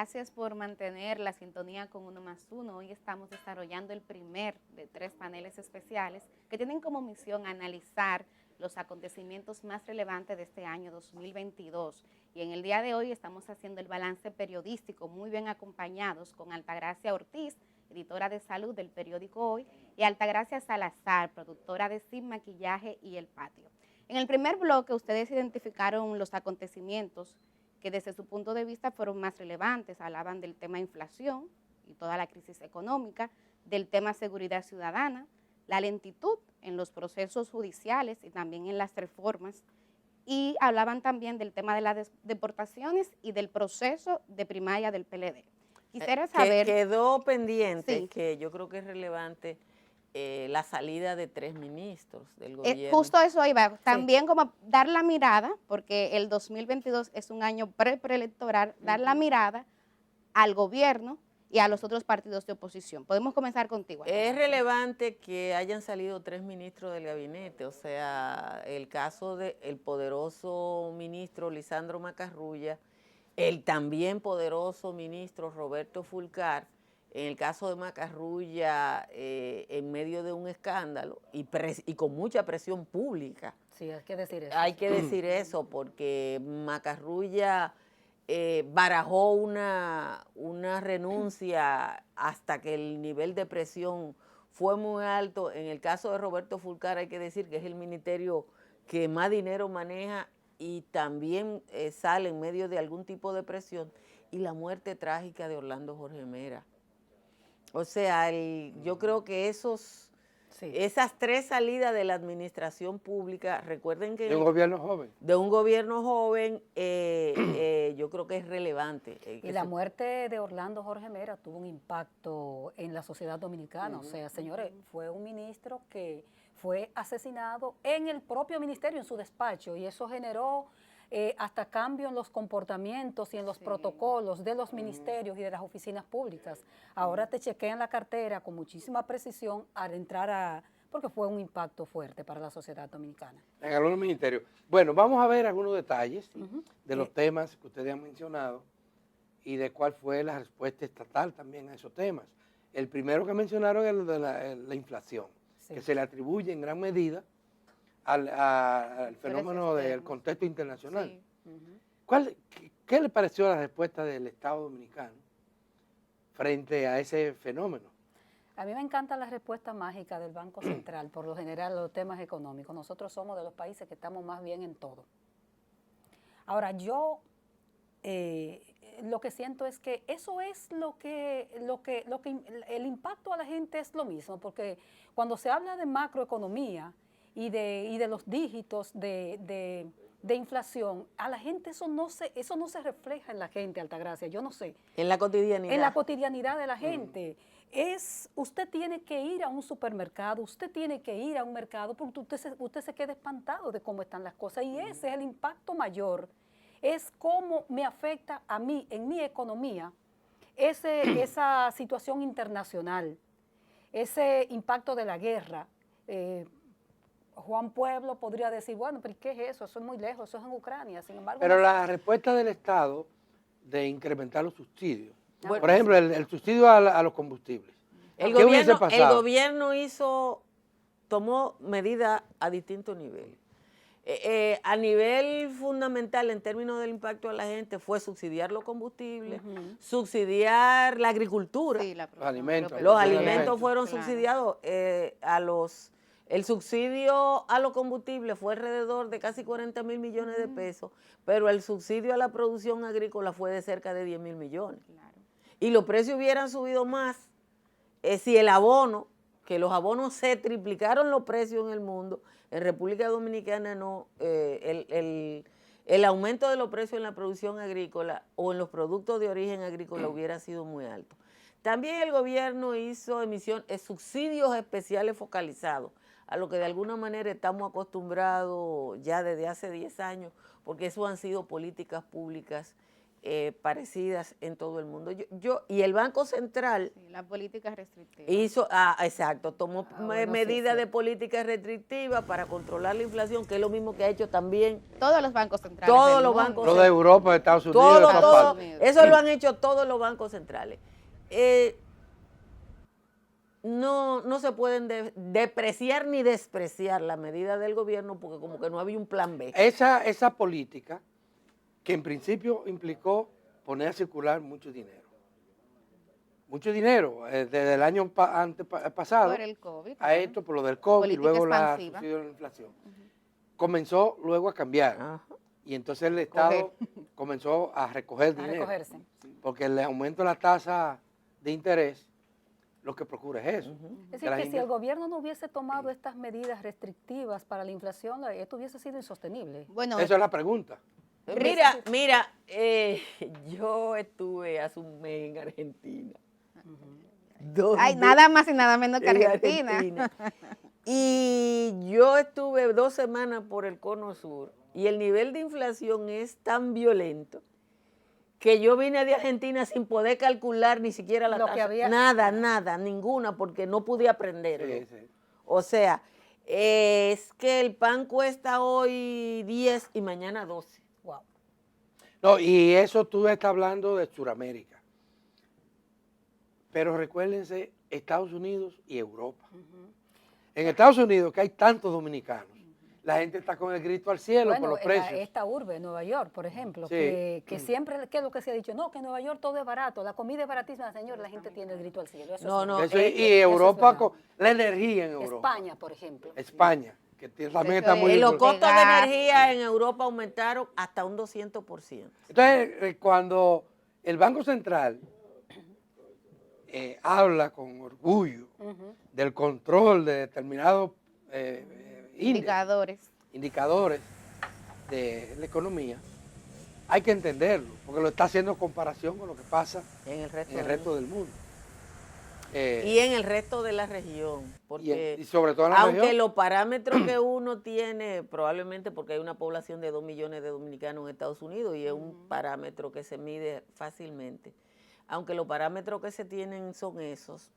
Gracias por mantener la sintonía con Uno más Uno. Hoy estamos desarrollando el primer de 3 paneles especiales que tienen como misión analizar los acontecimientos más relevantes de este año 2022. Y en el día de hoy estamos haciendo el balance periodístico muy bien acompañados con Altagracia Ortiz, editora de salud del periódico Hoy, y Altagracia Salazar, productora de Sin Maquillaje y El Patio. En el primer bloque ustedes identificaron los acontecimientos que desde su punto de vista fueron más relevantes. Hablaban del tema inflación y toda la crisis económica, del tema seguridad ciudadana, la lentitud en los procesos judiciales y también en las reformas, y hablaban también del tema de las deportaciones y del proceso de primaria del PLD. Quisiera saber... Quedó pendiente, sí, que yo creo que es relevante, la salida de 3 ministros del gobierno. justo eso iba, también sí, como dar la mirada, porque el 2022 es un año preelectoral, dar la mirada al gobierno y a los otros partidos de oposición. Podemos comenzar contigo. Es relevante que hayan salido 3 ministros del gabinete, o sea, el caso del poderoso ministro Lisandro Macarrulla, el también poderoso ministro Roberto Fulcar. En el caso de Macarrulla, en medio de un escándalo y con mucha presión pública. Sí, hay que decir eso. Hay que decir eso porque Macarrulla barajó una renuncia hasta que el nivel de presión fue muy alto. En el caso de Roberto Fulcar hay que decir que es el ministerio que más dinero maneja y también sale en medio de algún tipo de presión, y la muerte trágica de Orlando Jorge Mera. O sea, yo creo que esas 3 salidas de la administración pública, recuerden que... De un gobierno joven. De un gobierno joven, yo creo que es relevante. Y la muerte de Orlando Jorge Mera tuvo un impacto en la sociedad dominicana. O sea, señores, fue un ministro que fue asesinado en el propio ministerio, en su despacho, y eso generó hasta cambio en los comportamientos y en los protocolos de los ministerios y de las oficinas públicas. Ahora te chequean la cartera con muchísima precisión al entrar porque fue un impacto fuerte para la sociedad dominicana. En algunos ministerios. Bueno, vamos a ver algunos detalles de los temas que ustedes han mencionado y de cuál fue la respuesta estatal también a esos temas. El primero que mencionaron es el de la inflación, que se le atribuye en gran medida al fenómeno del contexto internacional. Sí. ¿Qué le pareció la respuesta del Estado Dominicano frente a ese fenómeno? A mí me encanta la respuesta mágica del Banco Central, por lo general, los temas económicos. Nosotros somos de los países que estamos más bien en todo. Ahora, yo lo que siento es que eso es el impacto a la gente es lo mismo, porque cuando se habla de macroeconomía y de los dígitos de inflación, a la gente eso no se refleja en la gente, Altagracia, yo no sé. En la cotidianidad. En la cotidianidad de la gente. Usted tiene que ir a un supermercado, usted tiene que ir a un mercado, porque usted se queda espantado de cómo están las cosas, y ese es el impacto mayor, es cómo me afecta a mí, en mi economía, esa situación internacional, ese impacto de la guerra. Juan Pueblo podría decir, bueno, pero ¿qué es eso? Eso es muy lejos, eso es en Ucrania. Sin embargo, pero la respuesta del Estado de incrementar los subsidios, bueno, por ejemplo, el subsidio a los combustibles. El gobierno tomó medidas a distintos niveles. A nivel fundamental, en términos del impacto a la gente, fue subsidiar los combustibles, subsidiar la agricultura. Sí, los alimentos. Los alimentos fueron subsidiados. El subsidio a los combustibles fue alrededor de casi 40 mil millones de pesos, pero el subsidio a la producción agrícola fue de cerca de 10 mil millones. Claro. Y los precios hubieran subido más si el abono, que los abonos se triplicaron los precios en el mundo, en República Dominicana no, el aumento de los precios en la producción agrícola o en los productos de origen agrícola hubiera sido muy alto. También el gobierno hizo subsidios especiales focalizados, a lo que de alguna manera estamos acostumbrados ya desde hace 10 años, porque eso han sido políticas públicas parecidas en todo el mundo. Y el Banco Central Sí, la política restrictiva. hizo, exacto, tomó bueno, medidas sí. de política restrictiva para controlar la inflación, que es lo mismo que ha hecho también Todos los bancos centrales. todos del los mundo. bancos Lo de Europa, de Estados Unidos, de todas todo, partes. eso lo han hecho todos los bancos centrales. No se pueden depreciar ni despreciar la medida del gobierno porque como que no había un plan B. Esa política que en principio implicó poner a circular mucho dinero. Mucho dinero, desde el año pasado Por el COVID. a claro. esto, por lo del COVID, y Política luego la expansiva. subsidio de la inflación. Comenzó luego a cambiar. Ajá. Y entonces el Estado comenzó a recoger A dinero. recogerse. Porque el aumento de la tasa de interés lo que procura es eso. Es decir, que si el gobierno no hubiese tomado estas medidas restrictivas para la inflación, esto hubiese sido insostenible. Bueno, Esa es la pregunta. Mira, yo estuve hace un mes en Argentina. hay nada más y nada menos que en Argentina. Y yo estuve 2 semanas por el Cono Sur y el nivel de inflación es tan violento que yo vine de Argentina sin poder calcular ni siquiera la Lo que tasa. había- Nada, ninguna, porque no pude aprenderlo. Sí, sí. O sea, es que el pan cuesta hoy 10 y mañana 12. Wow. No, y eso tú estás hablando de Sudamérica. Pero recuérdense, Estados Unidos y Europa. En Estados Unidos, que hay tantos dominicanos, la gente está con el grito al cielo por los precios. Esta urbe, Nueva York, por ejemplo, Sí. que siempre, ¿qué es lo que se ha dicho? No, que en Nueva York todo es barato, la comida es baratísima, señor, la gente tiene el grito al cielo. Eso No, es no, verdad. Eso, y eso Europa, es verdad. la energía en Europa. España, por ejemplo. España, que también Eso está muy... es- Los De costos de gas. energía en Europa aumentaron hasta un 200%. Entonces, cuando el Banco Central habla con orgullo del control de determinados indicadores de la economía, hay que entenderlo, porque lo está haciendo en comparación con lo que pasa En el resto, en el del resto del mundo. y en el resto de la región. Porque Y sobre todo en la aunque región. los parámetros que uno tiene, probablemente porque hay una población de 2 millones de dominicanos en Estados Unidos y es un parámetro que se mide fácilmente, aunque los parámetros que se tienen son esos,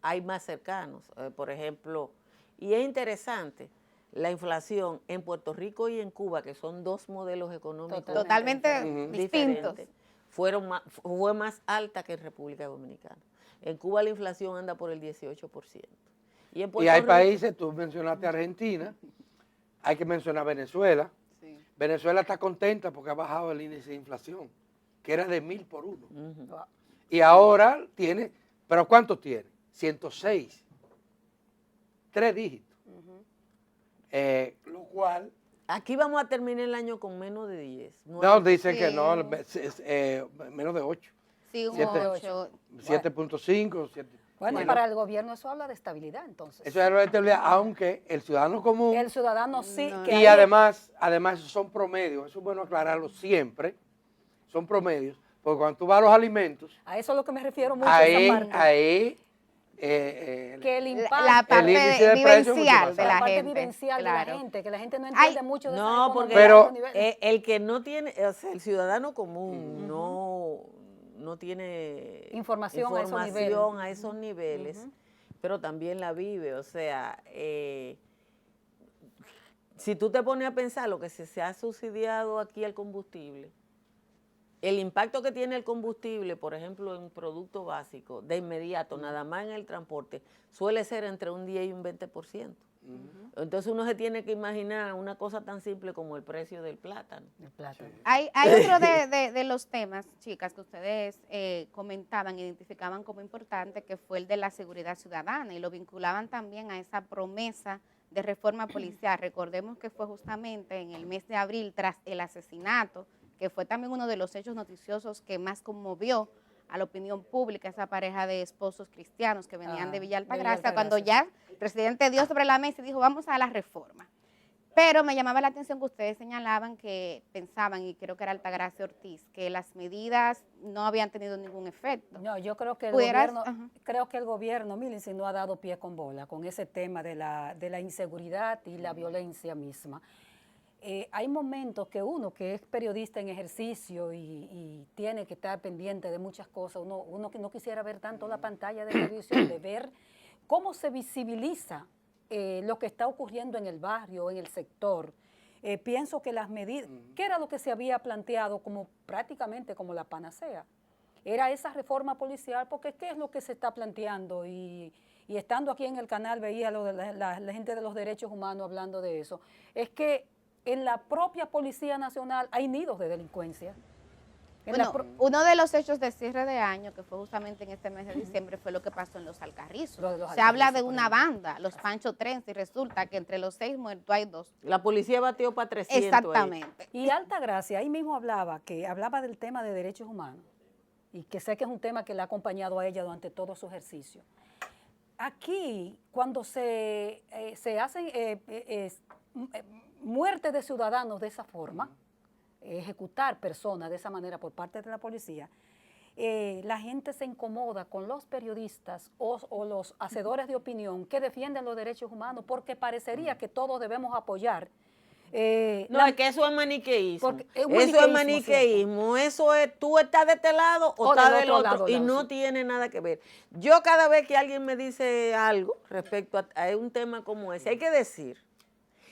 hay más cercanos. Por ejemplo, y es interesante, la inflación en Puerto Rico y en Cuba, que son 2 modelos económicos Totalmente distintos. diferentes, fue más alta que en República Dominicana. En Cuba la inflación anda por el 18%. Y en Y Puerto hay Rico, países, tú mencionaste Argentina, hay que mencionar Venezuela. Sí. Venezuela está contenta porque ha bajado el índice de inflación, que era de 1000 por 1. Wow. Y ahora tiene, ¿pero cuánto tiene? 106. 3 dígitos. Lo cual, aquí vamos a terminar el año con menos de 10. no, dicen que Sí. no, menos de 8. Sí, un Siete. 8. 7.5, 7. Bueno, para el gobierno eso habla de estabilidad, entonces. Eso es la estabilidad, aunque el ciudadano común, El ciudadano sí. No. que y ahí- además esos son promedios, eso es bueno aclararlo siempre, son promedios, porque cuando tú vas a los alimentos, A eso es lo que me refiero mucho, a esa parte. que Que el impacto, La parte índice de precio es mucho vivencial más de la la parte gente. vivencial de claro. la gente, que la gente no entiende Ay, mucho de esa No, economía porque Pero- a otro nivel. el que no tiene, o sea, el ciudadano común no tiene Información a esos niveles. información a esos niveles, pero también la vive. O sea, si tú te pones a pensar lo que se ha subsidiado aquí al combustible, el impacto que tiene el combustible, por ejemplo, en un producto básico, de inmediato, nada más en el transporte, suele ser entre un 10 y un 20%. Entonces uno se tiene que imaginar una cosa tan simple como el precio del plátano. El plátano. Hay otro de los temas, chicas, que ustedes comentaban, identificaban como importante, que fue el de la seguridad ciudadana y lo vinculaban también a esa promesa de reforma policial. Recordemos que fue justamente en el mes de abril, tras el asesinato, que fue también uno de los hechos noticiosos que más conmovió a la opinión pública, esa pareja de esposos cristianos que venían de Villa Altagracia, cuando ya el presidente dio sobre la mesa y dijo, vamos a la reforma. Pero me llamaba la atención que ustedes señalaban que pensaban, y creo que era Altagracia Ortiz, que las medidas no habían tenido ningún efecto. No, yo creo que el ¿Pudieras? gobierno, Ajá. creo que el gobierno, miren, si no ha dado pie con bola con ese tema de la inseguridad y la violencia misma. hay momentos que uno que es periodista en ejercicio y tiene que estar pendiente de muchas cosas, uno que no quisiera ver tanto la pantalla de televisión, de ver cómo se visibiliza lo que está ocurriendo en el barrio, en el sector. Pienso que las medidas, ¿qué era lo que se había planteado como prácticamente como la panacea? Era esa reforma policial, porque ¿qué es lo que se está planteando? Y estando aquí en el canal veía la gente de los derechos humanos hablando de eso. Es que en la propia Policía Nacional hay nidos de delincuencia. Bueno, uno de los hechos de cierre de año, que fue justamente en este mes de diciembre, fue lo que pasó en los Alcarrizos. Se habla de una banda, los Pancho Trenza, y resulta que entre los 6 muertos hay 2. La policía batió para 300. Exactamente. Ahí. Y Altagracia, ahí mismo hablaba del tema de derechos humanos, y que sé que es un tema que le ha acompañado a ella durante todo su ejercicio. Aquí, cuando se hacen muertes de ciudadanos de esa forma, ejecutar personas de esa manera por parte de la policía, la gente se incomoda con los periodistas o los hacedores de opinión que defienden los derechos humanos, porque parecería que todos debemos apoyar. No, es que eso es maniqueísmo. Eso es maniqueísmo. Eso es, tú estás de este lado o estás del otro, y no tiene nada que ver. Yo cada vez que alguien me dice algo respecto a un tema como ese, hay que decir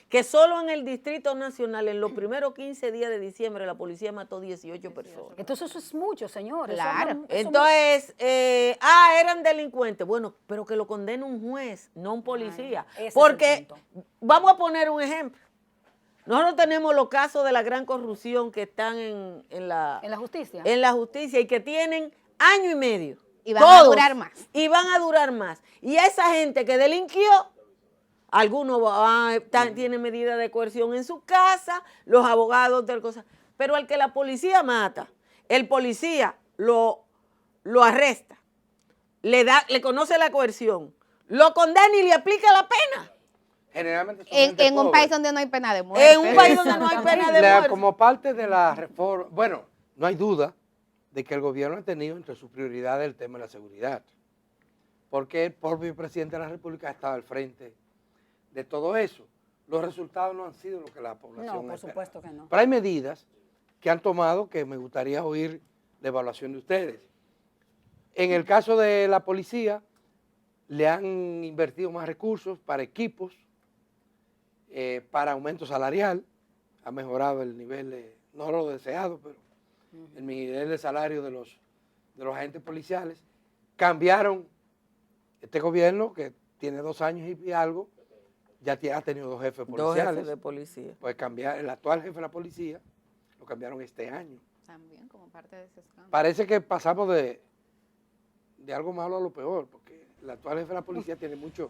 que solo en el Distrito Nacional, en los primeros 15 días de diciembre, la policía mató 18 personas. Entonces eso es mucho, señores. Claro. Entonces, eran delincuentes. Bueno, pero que lo condene un juez, no un policía. Porque, vamos a poner un ejemplo. Nosotros tenemos los casos de la gran corrupción que están en la justicia. En la justicia y que tienen año y medio. Y van a durar más. Y van a durar más. Y a esa gente que delinquió, algunos tienen medidas de coerción en su casa, los abogados, tal cosa. Pero al que la policía mata, el policía lo arresta, le conoce la coerción, lo condena y le aplica la pena. Generalmente en un país donde no hay pena de muerte. En un país donde no hay pena de muerte. Como parte de la reforma, bueno, no hay duda de que el gobierno ha tenido entre sus prioridades el tema de la seguridad, porque el propio presidente de la República ha estado al frente de todo eso. Los resultados no han sido lo que la población No, por espera. supuesto que no. Pero hay medidas que han tomado que me gustaría oír la evaluación de ustedes. En el caso de la policía, le han invertido más recursos para equipos, para aumento salarial, ha mejorado el nivel, no lo deseado, pero el nivel de salario de los agentes policiales. Cambiaron este gobierno, que tiene 2 años y algo, ya ha tenido 2 jefes policiales. 2 jefes de policía. Pues el actual jefe de la policía lo cambiaron este año. También como parte de ese escándalo. Parece que pasamos de algo malo a lo peor, porque el actual jefe de la policía tiene mucho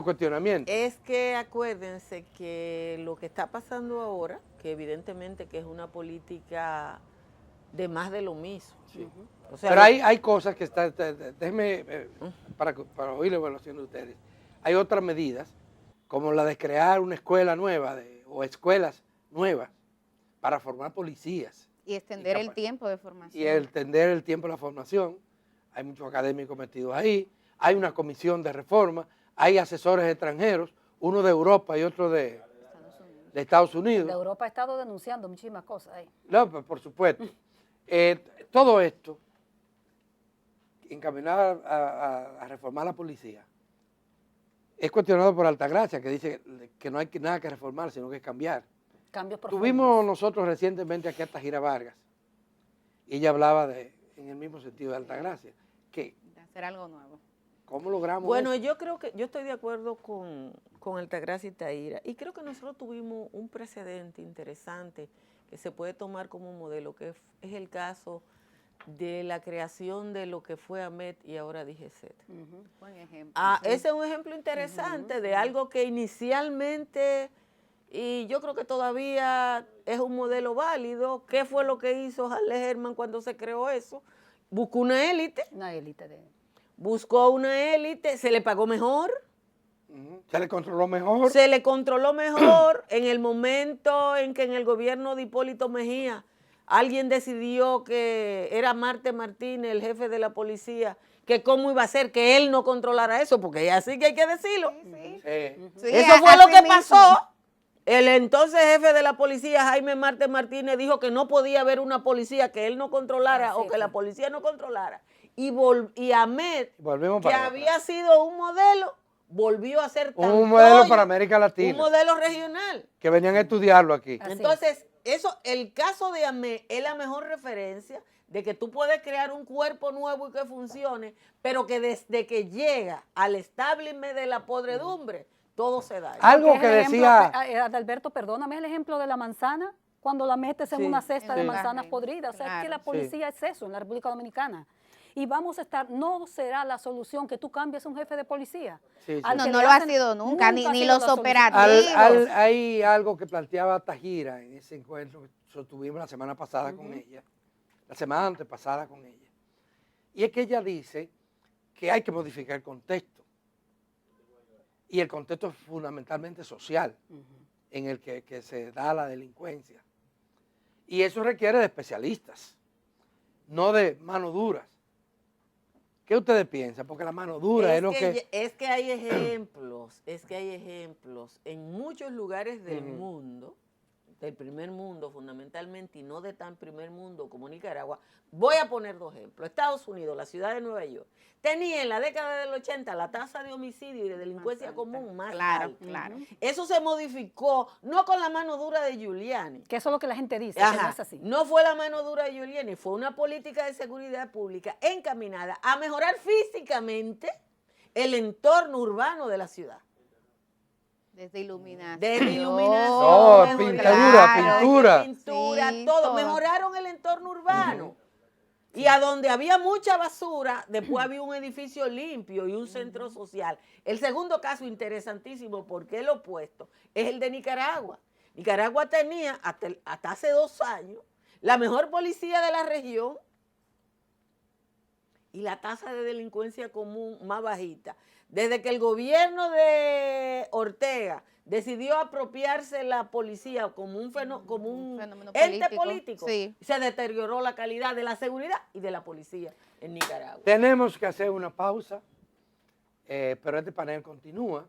cuestionamiento. Es que acuérdense que lo que está pasando ahora, que evidentemente que es una política de más de lo mismo. Sí. O sea, pero hay cosas que están, déjenme, para oír la evaluación de ustedes, hay otras medidas, como la de crear una escuela nueva o escuelas nuevas para formar policías. Y extender el tiempo de formación. Y extender el tiempo de la formación. Hay muchos académicos metidos ahí, hay una comisión de reforma, hay asesores extranjeros, uno de Europa y otro de Estados Unidos. De Europa ha estado denunciando muchísimas cosas ahí. No, pues, por supuesto. Todo esto, encaminado a reformar la policía, es cuestionado por Altagracia, que dice que no hay nada que reformar, sino que cambiar. Cambios profundos. Tuvimos nosotros recientemente aquí a Tajira Vargas, y ella hablaba en el mismo sentido de Altagracia, que de hacer algo nuevo. ¿Cómo logramos bueno, eso? yo creo que yo estoy de acuerdo con Altagracia y Tahira, y creo que nosotros tuvimos un precedente interesante que se puede tomar como modelo, que es el caso de la creación de lo que fue AMET y ahora DGCET. Buen ejemplo. Ese es un ejemplo interesante de algo que inicialmente, y yo creo que todavía es un modelo válido. ¿Qué fue lo que hizo Harley Herman cuando se creó eso? Buscó una élite. Una élite de... Buscó una élite, se le pagó mejor. Se le controló mejor. Se le controló mejor en el momento en que en el gobierno de Hipólito Mejía alguien decidió que era Marte Martínez, el jefe de la policía, que cómo iba a ser que él no controlara eso, porque así que hay que decirlo. Sí. Eso fue lo que pasó. El entonces jefe de la policía, Jaime Marte Martínez, dijo que no podía haber una policía que él no controlara o que la policía no controlara. Y Ahmed, que había sido un modelo, volvió a ser un modelo para América Latina. Un modelo regional. Que venían a estudiarlo aquí. Entonces, el caso de Ahmed es la mejor referencia de que tú puedes crear un cuerpo nuevo y que funcione, pero que desde que llega al establishment de la podredumbre, todo se da. Algo que decía... Adalberto, perdóname, el ejemplo de la manzana, cuando la metes en una cesta de manzanas podridas. O sea, es que la policía es eso en la República Dominicana. Y vamos a estar, no será la solución que tú cambies un jefe de policía. No lo ha sido nunca, ni los operativos. Hay algo que planteaba Tajira en ese encuentro que sostuvimos la semana pasada con ella, la semana antepasada con ella. Y es que ella dice que hay que modificar el contexto. Y el contexto es fundamentalmente social en el que se da la delincuencia. Y eso requiere de especialistas, no de mano duras. ¿Qué ustedes piensan? Porque la mano dura es lo que... Es que hay ejemplos, en muchos lugares del mundo, del primer mundo fundamentalmente, y no de tan primer mundo como Nicaragua. Voy a poner dos ejemplos. Estados Unidos, la ciudad de Nueva York, tenía en la década del 80 la tasa de homicidio y de delincuencia común más alta. Claro. Eso se modificó, no con la mano dura de Giuliani. Que eso es lo que la gente dice, que no es así. No fue la mano dura de Giuliani, fue una política de seguridad pública encaminada a mejorar físicamente el entorno urbano de la ciudad. Desde iluminación. Pintura, sí, todo. Mejoraron el entorno urbano. Y a donde había mucha basura, después había un edificio limpio y un centro social. El segundo caso interesantísimo, porque el opuesto, es el de Nicaragua. Nicaragua tenía, hasta hace 2 años, la mejor policía de la región y la tasa de delincuencia común más bajita. Desde que el gobierno de Ortega decidió apropiarse la policía como un fenómeno ente político, se deterioró la calidad de la seguridad y de la policía en Nicaragua. Tenemos que hacer una pausa, pero este panel continúa,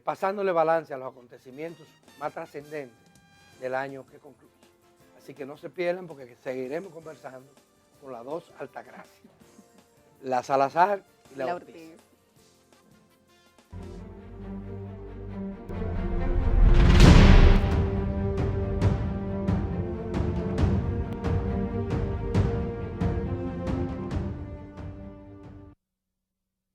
pasándole balance a los acontecimientos más trascendentes del año que concluye. Así que no se pierdan porque seguiremos conversando con las dos Altagracias, la Salazar y la Ortiz.